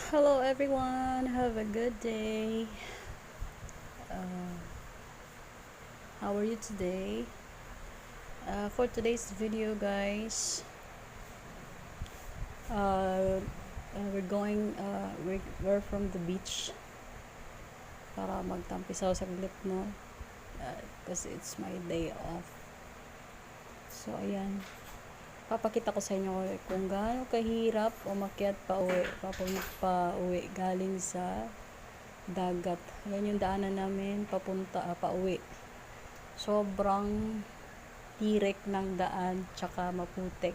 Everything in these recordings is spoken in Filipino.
Hello everyone, have a good day. Uh, how are you today? For today's video, guys, we're from the beach para magtampisaw saglit, no? Kasi it's my day off. So, ayan. Papakita ko sa inyo kung gaano kahirap umakyat pa uwi galing sa dagat. Ayan yung daanan namin pauwi. Sobrang tirik ng daan tsaka maputik.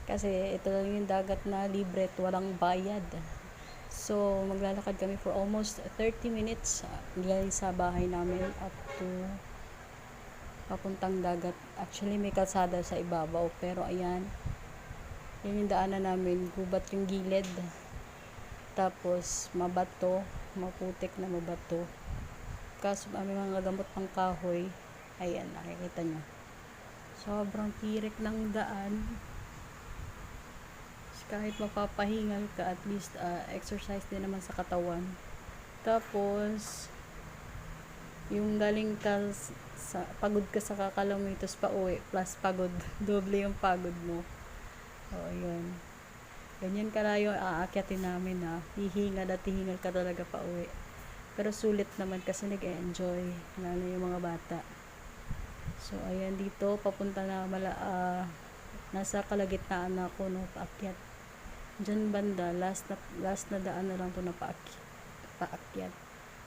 Kasi ito lang yung dagat na libre at walang bayad. So, maglalakad kami for almost 30 minutes galing sa bahay namin up to papuntang dagat. Actually, may kalsada sa ibabaw. Pero ayan, yun yung daanan namin. Gubat yung gilid. Tapos, mabato. Maputik na mabato. Kaso, may mga gamot pang kahoy. Ayan, nakikita nyo. Sobrang tirik ng daan. Kahit mapapahingal ka, at least exercise din naman sa katawan. Tapos, yung galing ka pagod ka sa kakalamoy, tapos pauwi, plus pagod, doble yung pagod mo. O, yun. Ganyan kalayo aakyatin namin, ha. Hihingal at hihingal ka talaga pauwi. Pero sulit naman kasi nag-enjoy, lalo yung mga bata. So, ayan dito, papunta na nasa kalagitnaan na ako, no, paakyat. Diyan banda, last na daan na lang to na paakyat.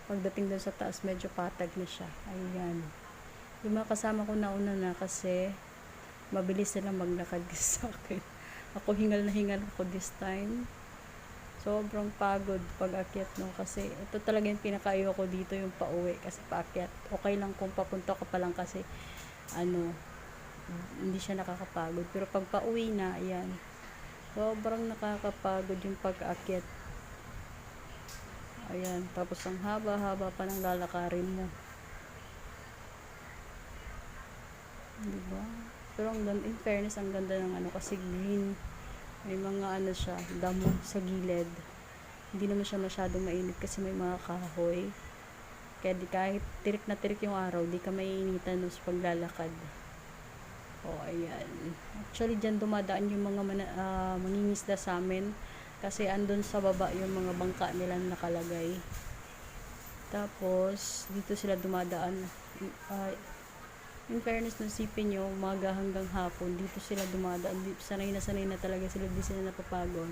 Pagdating doon sa taas, medyo patag na siya. Ayan. Yung mga kasama ko nauna na kasi mabilis silang maglakad sa akin. Ako hingal na hingal ako this time. Sobrang pagod pag akyat, no, kasi ito talaga yung pinakaayaw ko dito, yung pauwi, kasi paakyat. Okay lang kung papunta ka pa lang kasi hindi siya nakakapagod. Pero pag pauwi na, ayan, sobrang nakakapagod yung pag-akyat. Ayan, tapos ang haba-haba pa ng lalakarin mo. Diba? Pero in fairness, ang ganda ng kasi green. May mga siya, damo sa gilid. Hindi naman siya masyadong mainit kasi may mga kahoy. Kaya kahit tirik na tirik yung araw, di ka maiinitan sa paglalakad. Ayan. Actually, dyan dumadaan yung mga mangingisda sa amin. Kasi andun sa baba yung mga bangka nila nakalagay. Tapos, dito sila dumadaan. In fairness, nasipin nyo, umaga hanggang hapon, dito sila dumadaan. Sanay na talaga sila, di sila napapagod.